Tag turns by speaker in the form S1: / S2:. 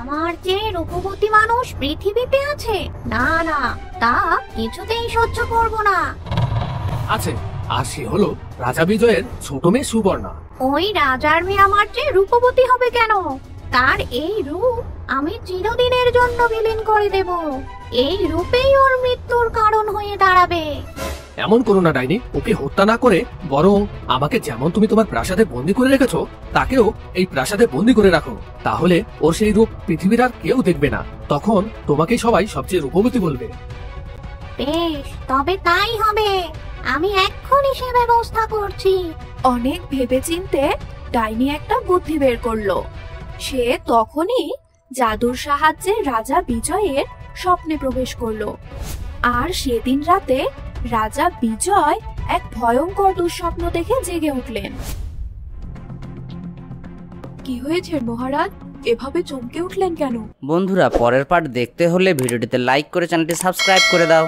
S1: আমার যে রূপবতী মানুষ পৃথিবীতে আছে, না না, তা কিছুতেই সহ্য করব না।
S2: আছে, আর সে হলো রাজা বিজয়ের ছোট মেয়ে সুবর্ণা।
S1: ওই রাজার মেয়ে আমার চেয়ে রূপবতী হবে কেন? তার এই রূপ আমি চিরদিনের জন্য বিলীন করে দেব। এই রূপেই ওর মৃত্যুর কারণ হয়ে দাঁড়াবে।
S2: এমন করো না ডাইনি, ওকে হত্যা না করে বরং আমাকে যেমন তুমি তোমার প্রাসাদে বন্দি করে রেখেছো, তাকেও এই প্রাসাদে বন্দি করে রাখো। তাহলে ওর সেই রূপ পৃথিবীর আর কেউ দেখবে না। তখন তোমাকেই সবাই সবচেয়ে রূপবতী বলবে।
S1: বেশ, তবে তাই হবে। আমি এক্ষুনি সে ব্যবস্থা করছি।
S3: অনেক ভেবেচিন্তে ডাইনি একটা বুদ্ধি বের করলো। সে তখনই জাদুর সাহায্যে রাজা বিজয়ের স্বপ্নে প্রবেশ করলো। আর সেদিন রাতে রাজা বিজয় এক ভয়ঙ্কর দুঃস্বপ্ন দেখে জেগে উঠলেন। কি হয়েছে মহারাজ, এভাবে চমকে উঠলেন কেন?
S4: বন্ধুরা, পরের পার্ট দেখতে হলে ভিডিওটিতে লাইক করে চ্যানেলটি সাবস্ক্রাইব করে দাও।